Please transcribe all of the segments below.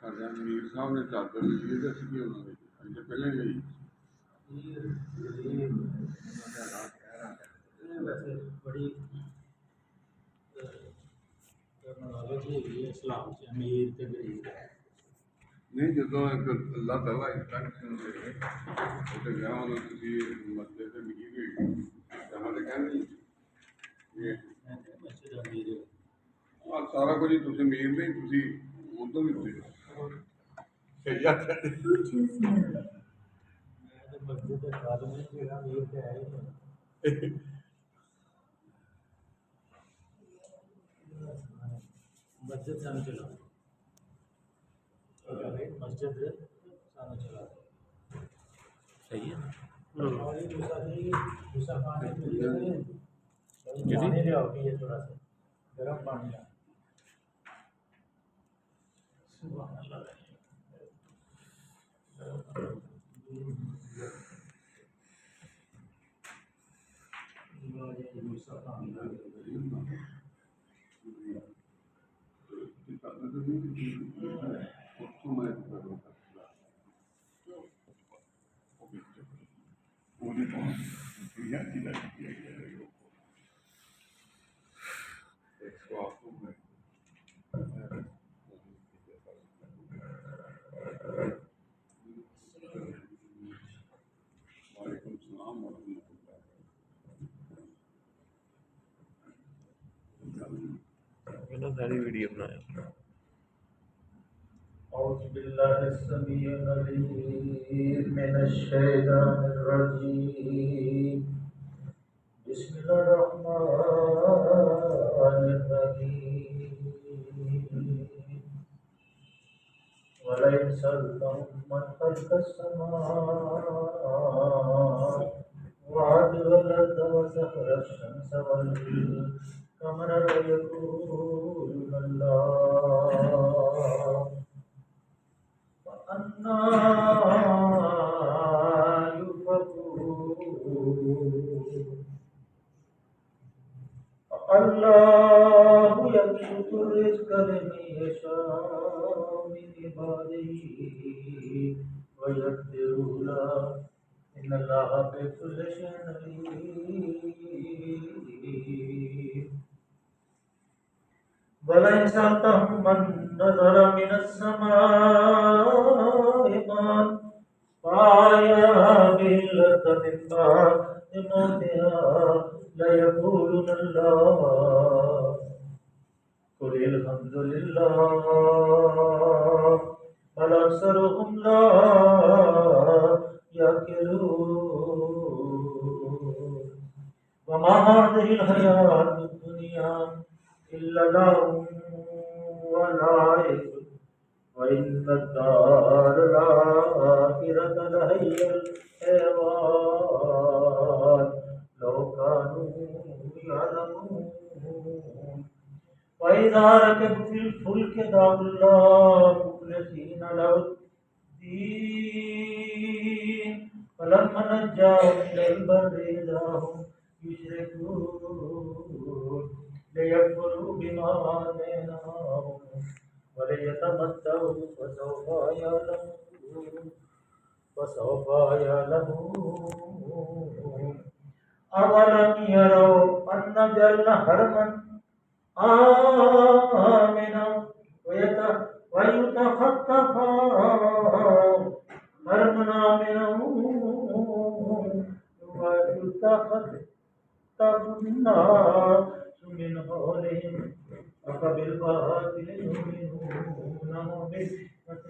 میر صاحب نے چادر لکھی ہے جیسے کہ انہوں نے اچھا پہلے گئی ویسے بڑی ٹرمنالوجی ہے اسلام سے امیر تے غریب نہیں جدو اللہ تعالیٰ انسٹرکشن دے تو گیا انہوں نے مسئلے سے ملی گئی ہمارے کہنے مسجد امیر سارا کچھ تھی امیر نہیں تھی ادھر بھی تھے مسجد خادم امیر تے ہے ہی نہیں مسجد سان چلا مسجد سان چلا صحیح ہے پانی لیا تھوڑا سا گرم پانی سبحان اللہ وعلیکم السلام ورحمۃ اللہ ساری ویڈیو بنایا أعوذ بالله السميع العليم من الشيطان الرجيم بسم الله الرحمن الرحيم ولئن سألتهم من خلق السماوات والأرض وسخر الشمس والقمر ليقولن الله فأنى يؤفكون الله يبسط الرزق لمن يشاء من عباده ويقدر له إن الله بكل شيء عليم ولئن سألتهم من نزل من السماء ماء فأحيا به الأرض من بعد موتها ليقولن الله قل الحمد لله بل أكثرهم لا يعقلون وما هذه الحياة الدنيا إلا لهو ولعب وإن الدار الآخرة لهي الحيوان لو كانوا يعلمون وإذا ركبوا في الفلك دعوا الله مخلصين له الدين فلما نجاهم إلى البر إذا هم يشركون ليكفروا بما آتيناهم وليتمتعوا فسوف يعلمون أولم يروا أن جعلنا حرما آمنا ويتخطف حرما آمنا ويتخطف الناس من حولهم أفبالباطل يؤمنون وبنعمة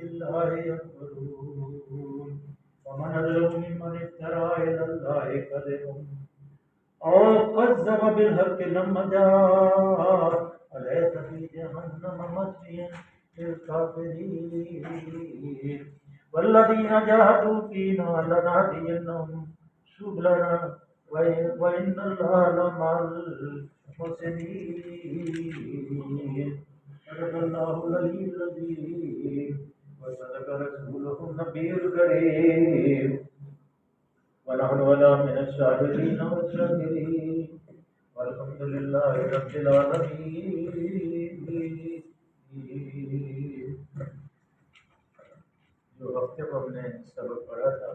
الله يكفرون ومن أظلم ممن افترى على الله كذبا أو كذب بالحق لما جاء أليس في جهنم مثوى للكافرين والذين جاهدوا فينا لنهدينهم سبلنا وإن الله لمع المحسنين صدق الله العلي العظيم وصدق رسوله النبي الكريم ونحن ولا من الشاهدين والشاكرين والحمد لله رب العالمين ہفتے کو ہم نے سبق پڑھا تھا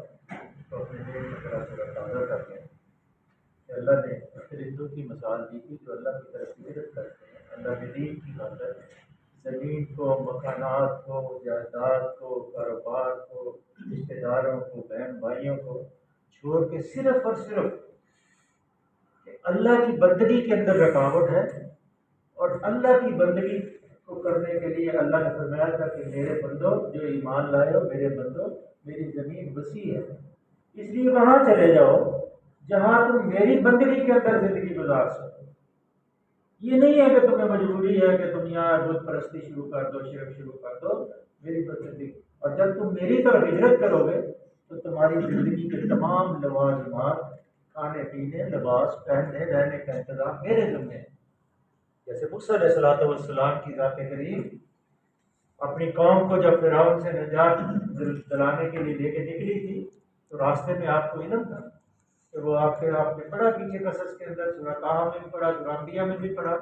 تو اپنے ذہن میں تھوڑا تازہ کر لیں کہ اللہ نے فرشتوں کی مثال دی تھی جو اللہ کی طرف ہجرت کرتے ہیں اللہ کے دین کی خاطر، زمین کو، مکانات کو، جائیداد کو، کاروبار کو، رشتے داروں کو، بہن بھائیوں کو چھوڑ کے صرف اور صرف کہ اللہ کی بندگی کے اندر رکاوٹ ہے، اور اللہ کی بندگی کو کرنے کے لیے اللہ نے فرمایا تھا کہ میرے بندو جو ایمان لائے ہو، میرے بندو میری زمین وسیع ہے، اس لیے وہاں چلے جاؤ جہاں تم میری بندگی کے اندر زندگی گزار سکو۔ یہ نہیں ہے کہ تمہیں مجبوری ہے کہ تم یہاں بت پرستی شروع کر دو، شرک شروع کر دو، میری بندگی، اور جب تم میری طرف ہجرت کرو گے تو تمہاری زندگی کے تمام لوازمات، کھانے پینے، لباس پہننے، رہنے کا انتظام میرے ذمہ ہے۔ جیسے موسیٰ علیہ الصلوۃ والسلام کی ذات کریم اپنی قوم کو جب فرعون سے نجات دلانے کے لیے لے کے نکلی تھی تو راستے میں آپ کو علم تھا کہ وہ آپ نے پڑھا پیچھے قصص کے اندر، سورہ طٰہٰ میں بھی پڑھا، سورہ انبیاء میں بھی پڑھا،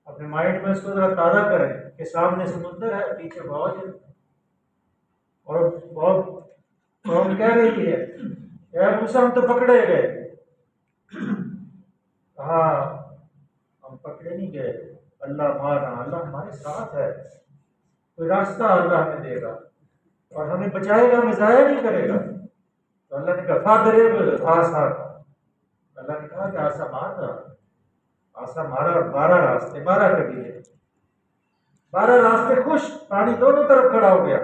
اپنے مائنڈ میں اس کو ذرا تازہ کریں کہ سامنے سمندر ہے، پیچھے فوج ہے، اور قوم کہہ رہی ہے اے موسیٰ ہم تو پکڑے گئے، کہا ہم پکڑے نہیں گئے، اللہ مارا، اللہ ہمارے ساتھ ہے، کوئی راستہ اللہ ہمیں دے گا اور ہمیں بچائے گا، ہمیں ضائع نہیں کرے گا۔ تو اللہ نے کہا فاضرب آسا، اللہ نے کہا کہ آسا مار رہا، آسا مارا، اور 12 راستے، 12 قبیلے، 12 راستے خشک، پانی دونوں طرف کھڑا ہو گیا،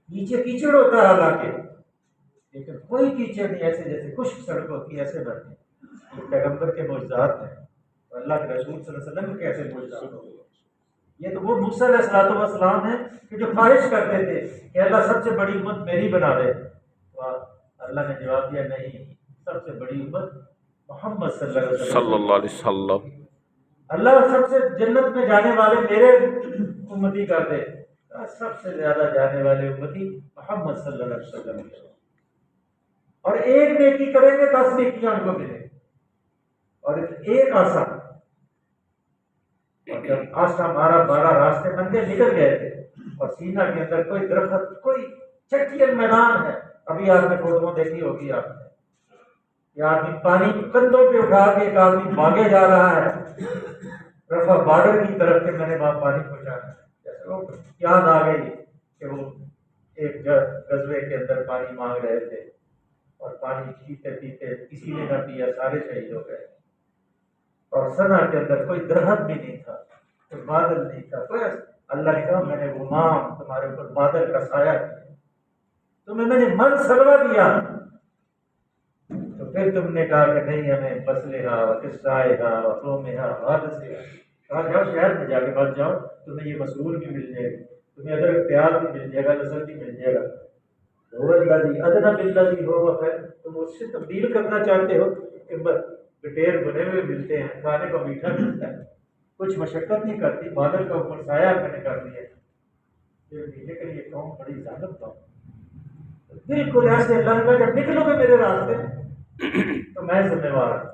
نیچے کیچڑ ہوتا ہے حالانکہ، لیکن کوئی کیچڑ نہیں ایسے جیسے خشک سڑک ہوتی ہے ایسے بنے۔ یہ پیغمبر کے معجزات ہیں، تو اللہ کے رسول صلی اللہ علیہ وسلم کے کیسے معجزات ہوں گے؟ یہ تو وہ موسیٰ علیہ الصلوۃ والسلام ہیں کہ جو خواہش کرتے تھے کہ اللہ سب سے بڑی امت میری بنا دے، تو اللہ نے جواب دیا نہیں، سب سے بڑی امت محمد صلی اللہ علیہ وسلم، اللہ سب سے جنت میں جانے والے میرے امتی کر دے، سب سے زیادہ جانے والے امتی محمد صلی اللہ علیہ وسلم، اور ایک نیکی کریں گے 10 نیکیاں ان کو ملیں، اور ایک آسا، اور جب آسا مارا 12 راستے بن گئے، نکل گئے تھے، اور سینہ کے اندر کوئی درخت، کوئی چٹیل میدان ہے، ابھی آپ نے فوٹو دیکھی ہوگی آپ نے، یہ آدمی پانی کندھوں پہ اٹھا کے ایک آدمی بھاگے جا رہا ہے رفع بارڈر کی طرف، کہ میں نے وہاں پانی پہنچانا ہے، جیسے وہ یاد آ گئی کہ وہ ایک غزوے کے اندر پانی مانگ رہے تھے اور پانی پیتے پیتے کسی نے نہ پیا، سارے شہید ہو گئے، اور سنا کے اندر کوئی درخت بھی نہیں تھا، کوئی بادل نہیں تھا، کوئی، اللہ نے کہا میں نے غمام تمہارے اوپر بادل کا سایہ کیا، تمہیں میں نے من سلوا دیا، تو پھر تم نے کہا کہ نہیں ہمیں بسلحہ و قصائحہ و قومحہ حادثہ، کہا جاؤ شہر میں جا کے بچ جاؤ، تمہیں یہ مسرور بھی مل جائے گا، تمہیں ادرک پیاز بھی مل جائے گا، لہسن بھی مل جائے گا، وہ الذی ادنی بالذی هو خیر، تم اس سے تبدیل کرنا چاہتے ہو کہ بٹیر بنے ہوئے ملتے ہیں، کھانے کو میٹھا ملتا ہے، کچھ مشقت نہیں کرتی، بادل کا اوپر سایہ میں نے کر دیا، لیکن یہ قوم بڑی ظالم قوم، بالکل ایسے اللہ نے کہا جب نکلو گے میرے راستے تو میں ذمہ وار ہوں۔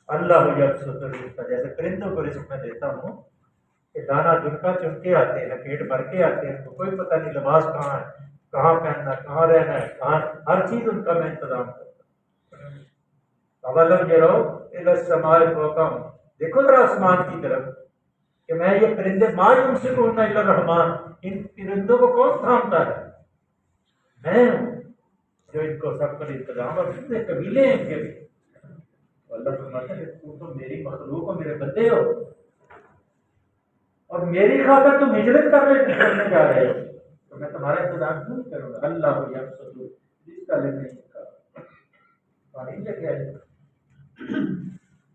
اللہ یبسط الرزق، جیسے پرندوں کو رزق میں دیتا ہوں کہ دانا جن کا چن کے آتے ہیں، پیٹ بھر کے آتے ہیں، تو کوئی پتہ نہیں لباس کہاں ہے، کہاں پہننا، کہاں رہنا ہے، کہاں، ہر چیز ان کا میں انتظام کرتا ہوں۔ اولم یرو الی السماء فوقہم، دیکھو ذرا آسمان کی طرف کہ میں یہ پرندے ما یمسکہن الا الرحمن، ان پرندوں کو کون تھامتا ہے؟ میں ہوں جو ان کو سب پر انتظام، اور کتنے قبیلے ہیں ان کے بھی، تو اللہ فرماتا ہے کہ تو میری مخلوق ہو، میرے بندے ہو، اور میری خاطر تم ہجرت کرنے جا رہے ہو، تو میں تمہارا انتظام کیوں نہیں کروں گا؟ اللہ یبسط الرزق لمن یشاء، پانی لگے ہے،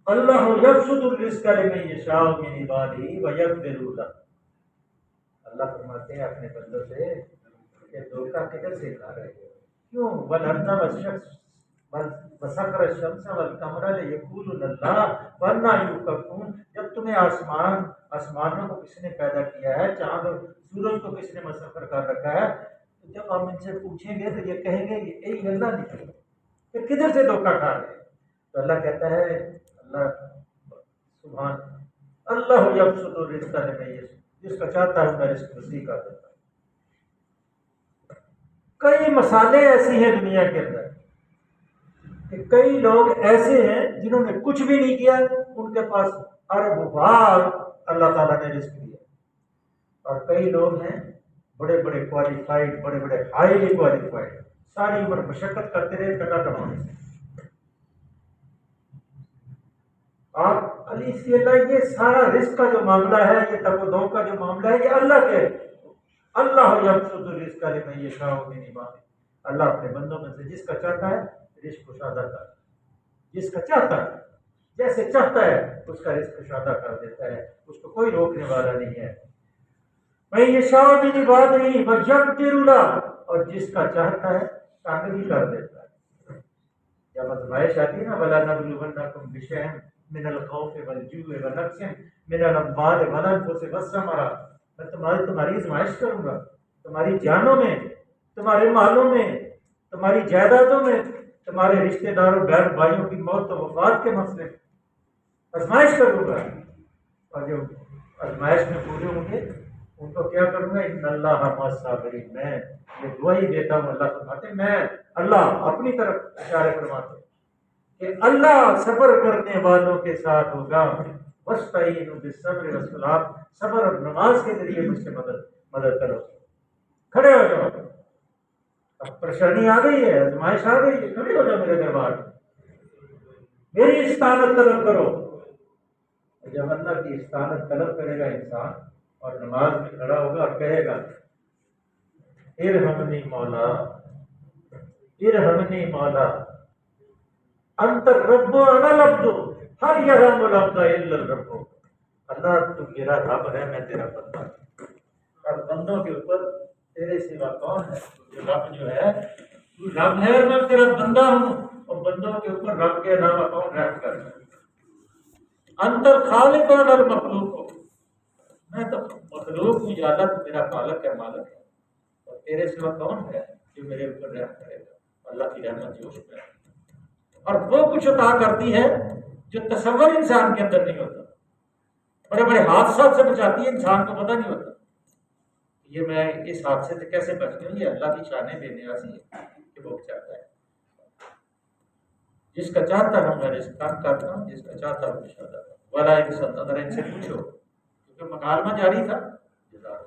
اللہ یبسط الرزق لمن یشاء من عبادہ ویقدر له، اللہ فرماتے ہیں اپنے بندوں سے کہ دھوکہ کدھر سے کھا رہے ہو، کیوں؟ والارض والشمس وسخر الشمس والقمر لیکونوا للہ وَأَنَّىٰ یؤفکون، جب تمہیں آسمانوں کو کس نے پیدا کیا ہے، چاند اور سورج کو کس نے مسخر کر رکھا ہے، تو جب ہم ان سے پوچھیں گے تو یہ کہیں گے یہ اللہ نہیں، پھر کدھر سے دھوکہ کھا رہے ہیں؟ تو اللہ کہتا ہے، اللہ سبحان اللہ یبسط الرزق لمن یشاء، جس کا چاہتا ہوں میں رزق وسیع کر دیتا ہوں۔ کئی مسالے ایسی ہیں دنیا کے اندر کہ کئی لوگ ایسے ہیں جنہوں نے کچھ بھی نہیں کیا، ان کے پاس ارب بار اللہ تعالیٰ نے رزق دیا، اور کئی لوگ ہیں بڑے بڑے کوالیفائڈ، بڑے بڑے ہائیلی کوالیفائڈ، ساری عمر مشقت کرتے رہے ٹکا کمانے سے۔ آپ علی سی اللہ، یہ سارا رزق کا جو معاملہ ہے، یہ تگ و دو کا جو معاملہ ہے، یہ اللہ کے، اللہ یبسط الرزق لمن یشاء من عبادہ، اللہ اپنے بندوں میں سے جس کا چاہتا ہے رزق کشادہ کر، جس کا چاہتا ہے جیسے چاہتا ہے اس کا رزق کشادہ کر دیتا ہے، اس کو کوئی روکنے والا نہیں ہے۔ من یشاء من عبادہ ویقدر له، اور جس کا چاہتا ہے تنگ بھی کر دیتا ہے۔ جب آزمائش آتی ہے نا، وَلَنَبْلُوَنَّكُمْ بِشَيْءٍ مِّنَ الْخَوْفِ وَالْجُوعِ وَنَقْصٍ مِّنَ الْأَمْوَالِ وَالْأَنفُسِ وَالثَّمَرَاتِ، میں تمہاری آزمائش کروں گا، تمہاری جانوں میں، تمہارے مالوں میں، تمہاری جائیدادوں میں، تمہارے رشتہ داروں بہن بھائیوں کی موت و وفات کے مسئلے میں آزمائش کروں گا، اور جو آزمائش میں پورے ہوں گے ان کو کیا کروں گا، ان اللہ مع الصابرین، میں یہ دعائی دیتا ہوں، اللہ فرماتے ہیں، میں اللہ اپنی طرف اشارے فرماتے ہیں کہ اللہ صبر کرنے والوں کے ساتھ ہوگا، وَاسْتَعِینُوا بِالصَّبْرِ وَالصَّلَاةِ، صبر اور نماز کے ذریعے مجھ سے مدد کرو، کھڑے ہو جاؤ، اب پریشانی آ گئی ہے، آزمائش آ گئی ہے، کھڑے ہو جاؤ میرے دربار میں، میری استعانت طلب کرو۔ جب اللہ کی استعانت طلب کرے گا انسان اور نماز میں کھڑا ہوگا اور کہے گا ارحمنی مولا، ارحمنی مولا، انت الرب وانا العبد، هل يرحم العبد الا الرب، اللہ تو میرا رب ہے، میں تیرا بندہ ہوں، اور بندوں کے اوپر تیرے سوا کون ہے؟ جو رب جو ہے، تو رب ہے اور میں تیرا بندہ ہوں، اور بندوں کے اوپر رب کے علاوہ کون رحم کرے؟ انت الخالق وانا المخلوق، میں تو مخلوق ہوں، یا اللہ تو میرا خالق ہے، مالک ہے، اور تیرے سوا کون ہے جو میرے اوپر رحم کرے گا؟ اللہ کی رحمت جوش میں ہے، اور وہ کچھ عطا کرتی ہے جو تصور انسان کے اندر نہیں ہوتا، بڑے بڑے حادثات سے بچاتی ہے، انسان کو پتہ نہیں ہوتا یہ میں اس حادثے سے کیسے بچ گیا، یہ اللہ کی شان بے نیازی ہے کہ وہ چاہتا ہے، جس کا چاہتا ہوں میں رزق کم کرتا ہوں، جس کا چاہتا ہوں کشادہ کرتا ہوں۔ ولا انسان، اگر ان سے پوچھو، کیونکہ مکالمہ جاری تھا، جزاک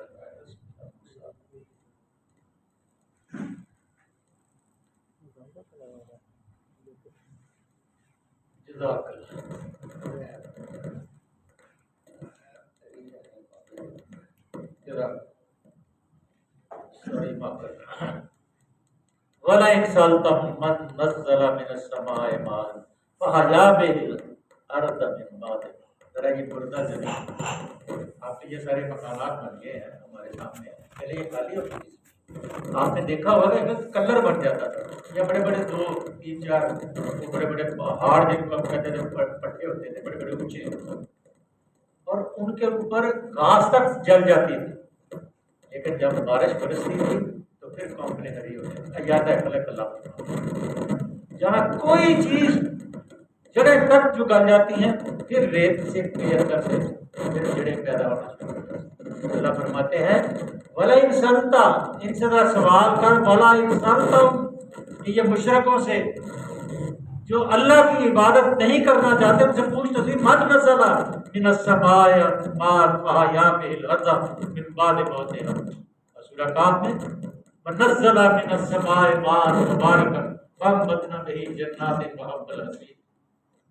ولا انسالتهم من نزل من السماء ماء فحیا به الارض من بعد، ذرا یہ بردہ زمین، آپ کے یہ سارے مقامات بن گئے ہیں ہمارے سامنے، پہلے یہ خالی ہوتی تھی، آپ نے دیکھا ہوگا کہ کلر بن جاتا تھا، یا بڑے بڑے 2 3 4 بڑے بڑے پہاڑ جن کو کہتے تھے، پٹے ہوتے تھے بڑے بڑے اونچے، اور ان کے اوپر گھاس تک جل جاتی تھی، لیکن جب بارش برستی تھی تو پھر کمپنی ہری ہو جاتی، یاد ہے خلق اللہ، جہاں کوئی چیز جڑیں تک جو گل جاتی ہیں، پھر ریت سے اندر سے پھر جڑیں پیدا ہونا شروع ہو جاتی ہیں۔ اللہ فرماتے ہیں ولا انسانتا، ان سے سوال کر، ولا انسانتا، کہ یہ مشرکوں سے جو اللہ کی عبادت نہیں کرنا چاہتے ان سے پوچھ تو صحیح، من نزل من السماء ماء فحیا به الارض من بعد موتها، سورہ کاف میں ونزل من السماء ماء مبارکا فانبتنا به جنات وحب الحصید،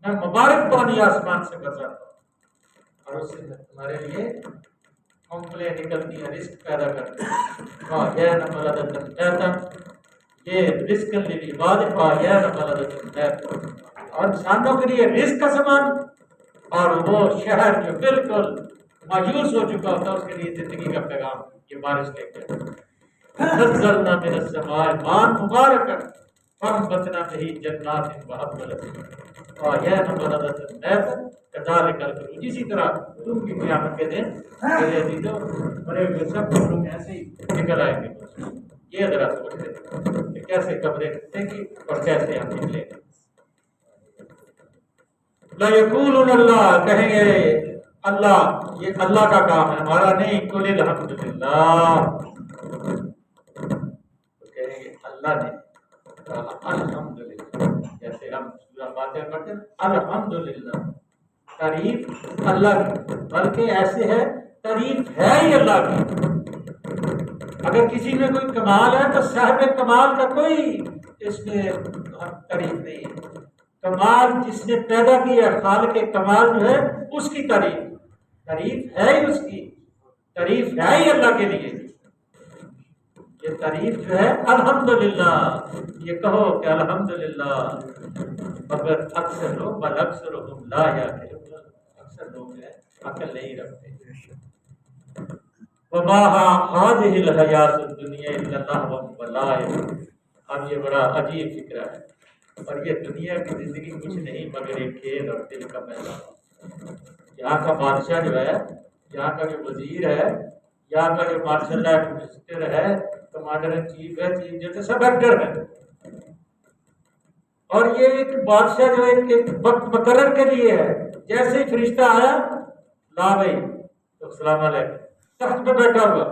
میں مبارک پانی آسمان سے برساتا ہوں اور اس سے تمہارے لیے کمپلیں نکلتی ہیں، رزق پیدا کرتی ہیں، فاحیینا بلدۃ میتا، یہ رزق للعباد فاحیینا بلدۃ میتا، اور انسانوں کے لیے رزق کا سامان، اور وہ شہر جو بالکل مایوس ہو چکا ہوتا ہے اس کے لیے زندگی کا پیغام یہ بارش لے کے نزلنا من السماء ماء مبارکا فانبتنا به جنات وحب الحصید فاحیینا بلدۃ میتا کذالک الخروج، اسی طرح تم بھی قیامت کے دن میرے عزیزوں مرے ہوئے سب قبروں میں ایسے ہی نکل آئیں گے، یہ ذرا سوچتے ہیں کہ کیسے قبریں نکلیں گی اور کیسے ہم نکلیں گے۔ لا یقولون اللہ، کہیں گے اللہ، یہ اللہ کا کام ہے ہمارا نہیں، قل الحمدللہ، کہیں گے اللہ نے الحمدللہ، جیسے ہم سورہ فاتحہ پڑھتے ہیں الحمدللہ، تعریف اللہ کی، بلکہ ایسے ہے تعریف ہے ہی اللہ کی۔ اگر کسی میں کوئی کمال ہے تو صاحب کمال کا کوئی اس میں تعریف نہیں ہے۔ کمال جس نے پیدا کیا، خالق کمال جو ہے اس کی تعریف ہے ہی، اس کی تعریف ہے ہی اللہ کے لیے۔ یہ تعریف جو ہے الحمدللہ، یہ کہو کہ الحمدللہ، مگر اکثر لوگ بل اکثرهم لا یعقلون، اکثر لوگ جو ہے عقل نہیں رکھتے۔ وما هذه الحیات الدنیا الا لهو ولعب، اب یہ بڑا عجیب فکرہ ہے، اور یہ دنیا کی زندگی کچھ نہیں مگر ایک کھیل اور دل کا بہلاوا۔ یہاں کا بادشاہ جو ہے، یہاں کا جو وزیر ہے، یہاں کا جو مارشل لا منسٹر ہے، کمانڈر ان چیف ہے، چیف جسٹس، سب ایکٹر ہے۔ اور یہ ایک بادشاہ جو ایک وقت مقرر کے لیے ہے، جیسے ہی فرشتہ آیا لا بھائی تو السلام علیکم، تخت پہ بیٹھا ہوا،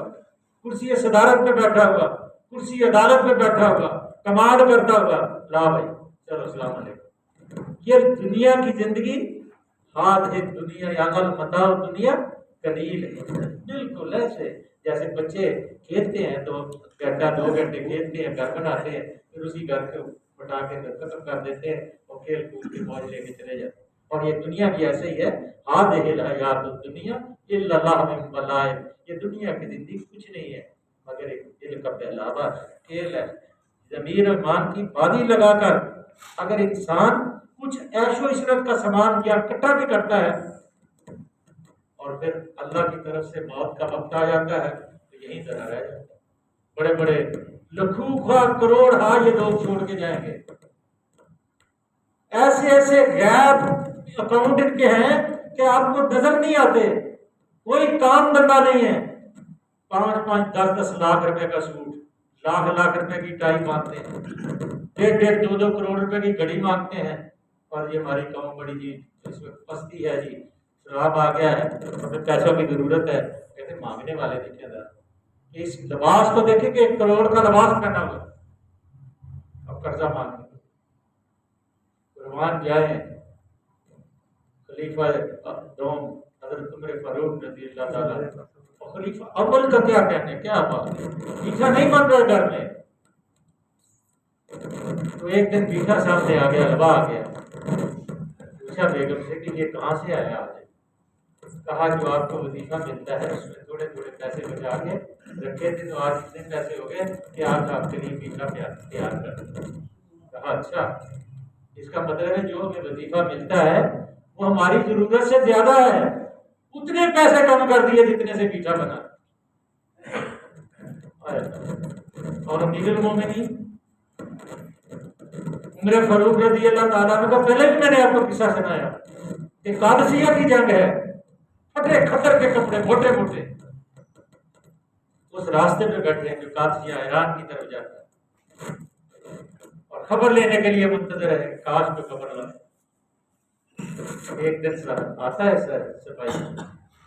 کرسی صدارت پہ بیٹھا ہوا، کرسی عدالت پہ بیٹھا ہوا، کمانڈ کرتا ہوا، لا بھائی چلو السلام علیکم۔ یہ دنیا کی زندگی، ہاتھ دنیا یا المتاع دنیا قلیل ہے، بالکل ایسے جیسے بچے کھیلتے ہیں، 2 گھنٹے کھیلتے ہیں، گھر بناتے ہیں، پھر اسی گھر کو بٹا کے ختم کر دیتے ہیں اور کھیل کود کے موج لے کے چلے جاتے ہیں۔ اور یہ دنیا بھی ایسے ہی ہے، هذه الحیات الدنیا الا لهو ولعب، یہ دنیا کی زندگی کچھ نہیں ہے مگر ایک دل کا بہلاوا ہے، کھیل ہے۔ ضمیر ایمان کی بازی لگا کر اگر انسان کچھ عیش و عشرت کا سامان یا اکٹھا بھی کرتا ہے اور پھر اللہ کی طرف سے موت کا وقت آ جاتا ہے تو یہیں ذرا رہ جاتا ہے۔ بڑے بڑے لاکھوں کروڑ یہ لوگ چھوڑ کے جائیں گے، ایسے ایسے غیب اکاؤنٹ ان کے ہیں کہ آپ کو نظر نہیں آتے، کوئی کام دھندا نہیں ہے، 5-5 10-10 لاکھ روپے کا سوٹ، لاکھ روپے کی ٹائی مانگتے ہیں، 1.5 2 کروڑ روپے کی گھڑی مانگتے ہیں، اور یہ ہماری قوم بڑی جی اس وقت پستی ہے، جی شراب آ گیا ہے، ہمیں پیسوں کی ضرورت ہے، کہتے ہیں مانگنے والے دیکھیں ذرا، اس لباس کو دیکھیں کہ 1 کروڑ کا لباس پہنا ہوا، اب قرضہ مانگیں، قربان جائیں خلیفہ دوم حضرت عمر فاروق رضی اللہ تعالیٰ، اور خلیفہ اول کا کیا کہنے، کیا بات ہے، میٹھا نہیں بن رہا گھر میں، تو ایک دن میٹھا سامنے آ گیا، لبا آ گیا، پوچھا بیگم سے کہ یہ کہاں سے آیا آج؟ کہا جو آپ کو وظیفہ ملتا ہے اس میں تھوڑے تھوڑے پیسے بچا کے رکھے تھے، تو آج اتنے پیسے ہو گئے کہ آج آپ کے لیے میٹھا تیار کر دیں۔ کہا اچھا، اس کا مطلب ہے جو ہمیں وظیفہ ملتا ہے وہ ہماری ضرورت سے زیادہ ہے، اتنے پیسے کم کر دیے جتنے سے میٹھا بنا۔ اور امیر المومنین عمر فاروق رضی اللہ تعالیٰ عنہ کا پہلے بھی میں نے آپ کو قصہ سنایا کہ قادسیہ کی جنگ ہے، پھٹے کھتر کے کپڑے موٹے موٹے، اس راستے پہ بیٹھے ہیں جو قادسیہ ایران کی طرف جاتا ہے، اور خبر لینے کے لیے منتظر ہے، کاش پہ خبر لائے۔ ایک دن آتا ہے سپاہی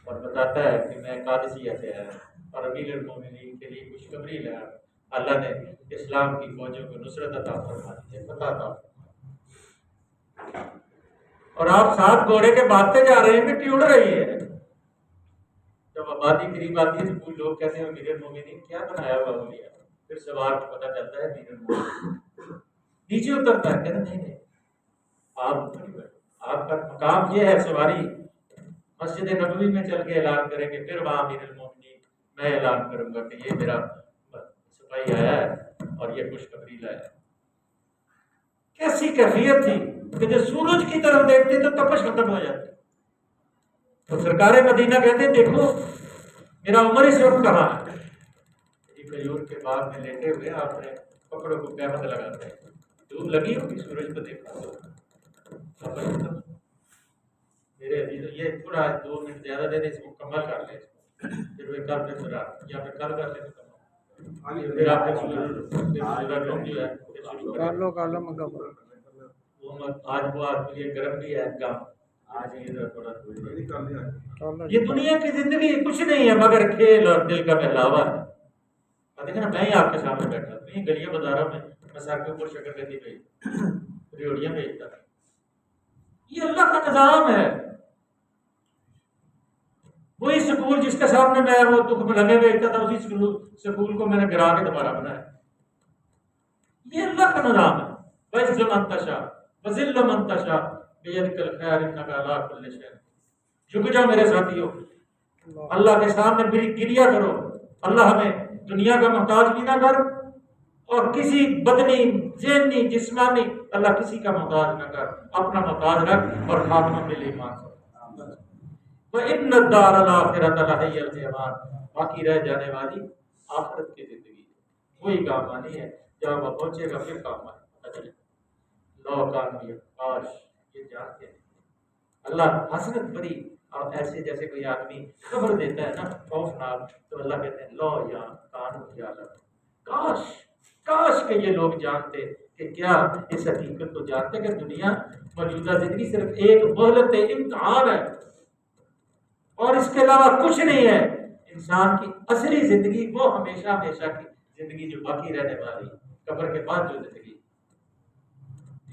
اور بتاتا ہے کہ میں قادسیہ سے آیا اور امیر المومنین کے لیے خوشخبری لایا، اللہ نے اسلام کی فوجوں کو نصرت عطا فرما دی ہے، فتح عطا فرما، اور آپ 7 گھوڑے کے باتیں جا رہے ہیں، مٹی اڑ رہی ہے۔ جب آبادی قریب آتی ہے تو کچھ لوگ کہتے ہیں امیر المومنین کیا بنایا ہوا ہو لیا، پھر سوار کو پتہ چلتا ہے امیر المومنین نیچے اترتا ہے، کہتے نہیں آپ کا مقام یہ ہے سواری، مسجد نبوی میں چل کے اعلان کریں گے، پھر وہاں امیر المومنین میں اعلان کروں گا کہ یہ میرا سپاہی آیا ہے اور یہ خوشخبری لایا ہے۔ کیسی کیفیت تھی کہ جو سورج کی طرف دیکھتے تو تپش ختم ہو جاتی۔ تو سرکار مدینہ کہتے ہیں دیکھو میرا عمر اس وقت کہاں ہے، یہ کھجور کے باغ میں لیٹے ہوئے آپ نے کپڑوں کو قیمت لگاتے ہیں، دھوپ لگی ہوگی، سورج کو دیکھا میرے عزیز، یہ تھوڑا 2 منٹ زیادہ دے دیں، اس کو مکمل کر لیں، پھر وہ کل پھر یا پھر کل کر لیں، پھر آپ آج وہ آپ کے لیے گرم بھی ہے کام، آج یہ تھوڑا یہ دنیا کی زندگی کچھ نہیں ہے مگر کھیل اور دل کا بہلاوا ہے۔ دیکھیں نا، میں ہی آپ کے سامنے بیٹھا ہوں، یہ گلیوں بازاروں میں میں سر کے اوپر شکر لیتی بھیج ریوڑیاں بھیجتا تھا. یہ اللہ کا نظام ہے. وہی سکول جس کے سامنے میں وہ تخم لگے بیچتا تھا، اسی سکول کو میں نے گرا کے دوبارہ بنایا. یہ اللہ کا نظام ہے. وَيَعِزُّ مَن تَشَاءُ وَيُذِلُّ مَن تَشَاءُ بِيَدِكَ الْخَيْرُ إِنَّكَ عَلَىٰ كُلِّ شَيْءٍ. جھک جاؤ میرے ساتھیو، اللہ کے سامنے گریا کرو. اللہ ہمیں دنیا کا محتاج بھی نہ کر، اور کسی بدنی ذہنی جسمانی اللہ کسی کا محتاج نہ کر. اپنا محتاج رکھ اور خاتمہ میں ایمان سے. وَإِنَّ الدَّارَ الْآخِرَةَ لَهِيَ الْجَحِيمُ. باقی رہ جانے والی آخرت کی زندگی وہی کام آنی ہے. جب وہ پہنچے گا پھر کام آئے. لو کان کاش یہ جانتے ہیں. اللہ حسرت بری. اور ایسے جیسے کوئی آدمی خبر دیتا ہے نا خوفناک، تو اللہ کہتے ہیں لو یا کان یا کاش کاش کہ یہ لوگ جانتے کہ کیا اس حقیقت کو جانتے کہ دنیا موجودہ زندگی صرف ایک مہلت امتحان ہے اور اس کے علاوہ کچھ نہیں ہے. انسان کی اصلی زندگی وہ ہمیشہ ہمیشہ کی زندگی جو باقی رہنے والی قبر کے بعد جو زندگی.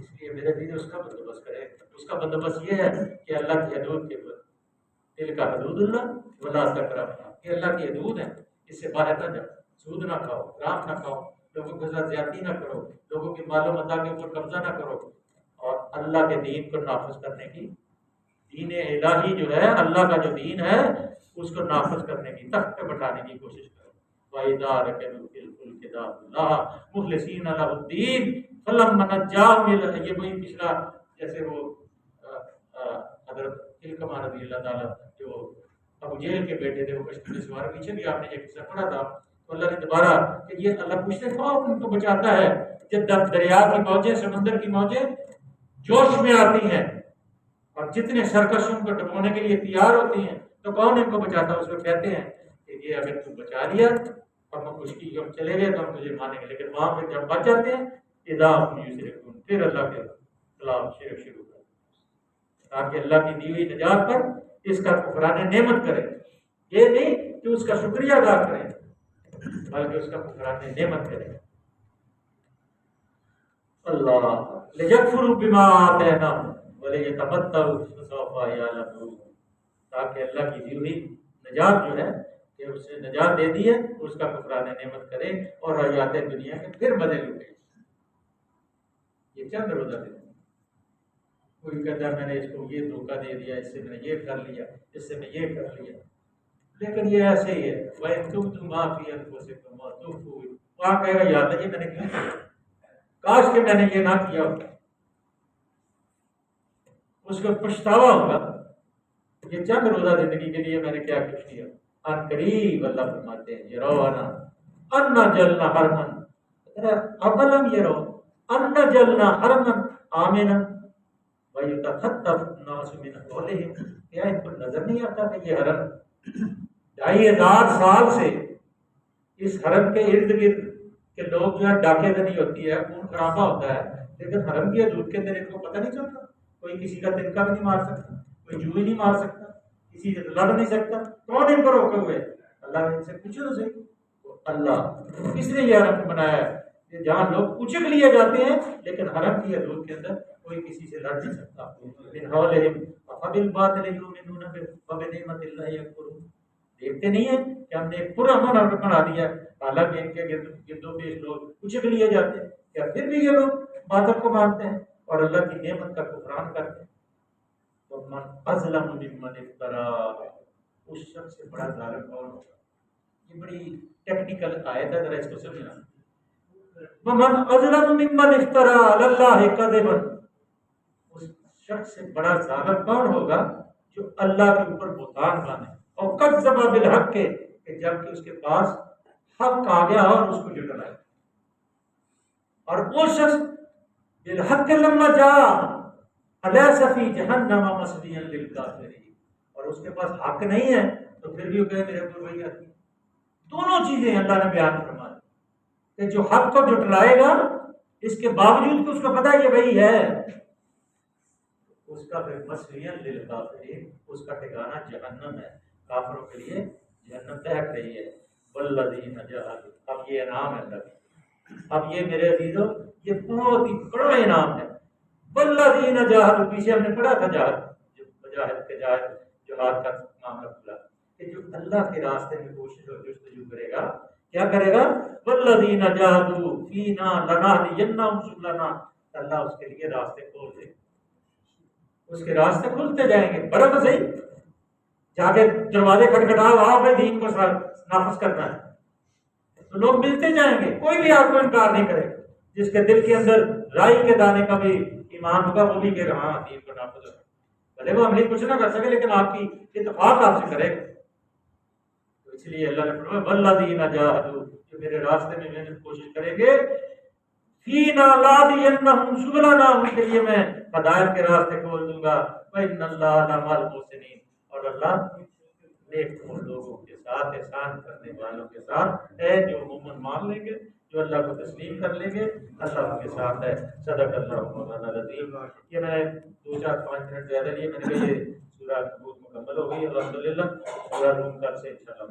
اس لیے میرے دین اس کا بندوبست کرے. اس کا بندوبست یہ ہے کہ اللہ کی حدود کے اوپر دل کا حدود اللہ ولا تقربوا. یہ اللہ کی حدود ہے، اس سے باہر نہ جاؤ. سود نہ کھاؤ، حرام نہ کھاؤ، لوگوں کے ساتھ زیادتی نہ کرو، لوگوں کے مال و متاع کے اوپر قبضہ نہ کرو، اور اللہ کے دین کو نافذ کرنے کی، دین الہی جو ہے اللہ کا جو دین ہے اس کو نافذ کرنے کی، تخت پہ بٹھانے کی کوشش کرو. وَإِذَا رَكِبُوا فِي الْفُلْكِ دَعَوُا اللَّهَ مُخْلِصِينَ لَهُ الدِّينَ فَلَمَّا نَجَّاهُمْ إِلَى. یہ وہی پچھلا جیسے وہ حضرت علقمہ رضی اللہ تعالیٰ جو ابو جہل کے بیٹے تھے، وہ کشتی میں سوار. پیچھے بھی آپ نے یہ قصہ پڑھا تھا. تو اللہ نے دوبارہ کہ یہ اللہ پوچھتے ہیں کون ان کو بچاتا ہے جب دریا کی موجیں، سمندر کی موجیں جوش میں آتی ہیں اور جتنے سرکش ان کو ڈبونے کے لیے تیار ہوتی ہیں، تو کون ان کو بچاتا ہے؟ اس کو کہتے ہیں کہ یہ اگر تم بچا لیا اور ہم خشکی ہم چلے گئے تو ہم تجھے مانیں گے. لیکن وہاں پہ جب بچ جاتے ہیں اذا هم یشرکون، پھر اللہ کے خلاف شرک شروع کر تاکہ اللہ کی دی ہوئی نجات پر اس کا کفران نعمت کرے. یہ نہیں کہ اس کا شکریہ ادا کرے، بلکہ اس کا کفران نعمت کرے. اللہ لیکفروا بما آتیناہم ولیتمتعوا فسوف یعلمون. تاکہ اللہ کی دی ہوئی نجات جو ہے کہ اس نے نجات دے دی ہے، اس کا کفران نعمت کرے اور حیات دنیا کے پھر مزے لوٹے. یہ چند روزہ دن کوئی کہتا ہے میں نے اس کو یہ دھوکہ دے دیا، اس سے میں نے یہ کر لیا، اس سے میں یہ کر لیا. لیکن یہ ایسے ہی ہے. وَإِن تُبْدُوا مَا فِي أَنفُسِكُمْ وَتُخْفُوهُ، وہاں کہے گا یا اللہ یہ میں نے کیوں کیا، کاش کہ میں نے یہ نہ کیا ہوتا. اس کو پچھتاوا ہوگا یہ چند روزہ زندگی کے لیے میں نے کیا کچھ کیا. ان قریب اللہ فرماتے ہیں یرونا انا جلنا حرمن اولم یرو انا جلنا حرمن آمنا ویتخطف الناس من حولهم. کیا ان کو نظر نہیں آتا کہ یہ حرم 2500 سال سے اس حرم کے ارد گرد کے لوگ جو ہے ڈاکے دنی ہوتی ہے، خون خرابہ ہوتا ہے، لیکن حرم کی حدود کے اندر ان کو پتہ نہیں چلتا. کوئی کسی کا تنکا بھی نہیں مار سکتا، کوئی جو ہی نہیں مار سکتا، کسی سے لڑ نہیں سکتا. کون ان کو روکے ہوئے؟ اللہ نے ان سے پوچھو تو صحیح. اللہ کس نے یہ حرم بنایا ہے جہاں لوگ اچک لیے جاتے ہیں، لیکن حرم کی حدود کے اندر کوئی کسی سے لڑ نہیں سکتا. من حولہم افبالباطل یؤمنون وبنعمت اللہ یکفرون. دیکھتے نہیں ہیں کہ ہم نے ایک پرامن حرم بنا دیا ہے، حالانکہ ان کے گردوں پیش لوگ اچک لیے جاتے ہیں. کیا پھر بھی یہ لوگ باطل کو مانتے ہیں اور اللہ کی نعمت کا کفران کرتے ہیں؟ وَمَنْ أَظْلَمُ مِمَّنِ افْتَرَىٰ. اس شخص سے بڑا ظالم کون ہوگا؟ یہ بڑی ٹیکنیکل آیت ہے، ذرا اس کو سمجھنا. وَمَنْ أَظْلَمُ مِمَّنِ افْتَرَىٰ عَلَى اللَّهِ كَذِبًا. اس شخص سے بڑا ظالم کون ہوگا جو اللہ کے اوپر بہتان باندھے اور کذب بالحق کے، کہ جبکہ اس کے پاس حق آ گیا اور اس کو جھٹلایا. اور وہ شخص بالحق لما جاء الیس فی جہنم مثوی للکافرین. اور اس کے پاس حق نہیں ہے تو پھر بھی وہ کہے میرے اوپر وہی آتی. دونوں چیزیں اللہ نے بیان فرما دی کہ جو حق کو جھٹلائے گا اس کے باوجود کہ اس کو پتہ یہ وہی ہے، اس کا پھر مثوی للکافرین، اس کا ٹھکانہ جہنم ہے. کافروں کے لیے جہنم دہک رہی ہے. والذین جاہدوا، اب یہ انعام ہے اللہ کی. اب یہ میرے عزیزوں یہ بہت ہی بڑا انعام ہے. والذین جاہدوا، پیچھے ہم نے پڑھا تھا جہاد کا معاملہ کھلا کہ جو اللہ کے راستے میں کوشش اور جستجو کرے گا کیا کرے گا؟ والذین جاہدوا فینا لنہدینہم سبلنا، اللہ اس کے لیے راستے کھول دے، اس کے راستے کھلتے جائیں گے. برابر صحیح، جا کے دروازے کھٹکھٹاؤ، آؤ بھائی دین کو نافذ کرنا ہے، تو لوگ ملتے جائیں گے، کوئی بھی آپ کو انکار نہیں کرے. جس کے دل کے اندر رائی کے دانے کا بھی ایمان ہوگا وہ بھی کہ ہاں دین کو نافذ ہوگا، بھلے وہ عملی کچھ نہ کر سکے لیکن آپ کی اتفاق آپ سے کرے گا. تو اس لیے اللہ نے فرمایا والذین جاہدوا، جو میرے راستے میں محنت کوشش کریں گے، فینا لنہدینہم سبلنا، ان کے لیے میں ہدایت کے راستے کھول دوں گا. وَإِنَّ اللَّهَ لَمَعَ الْمُحْسِنِينَ، اور اللہ نیک لوگوں کے ساتھ، احسان کرنے والوں کے ساتھ ہے، جو عموماً مان لیں گے، جو اللہ کو تسلیم کر لیں گے، اللہ ان کے ساتھ ہے. صدق اللہ مولانا العظیم. یہ میں نے 2-4-5 منٹ زیادہ لیے، میں نے کہا یہ سورہ بہت مکمل ہو گئی الحمدللہ. سورہ روم کل سے انشاءاللہ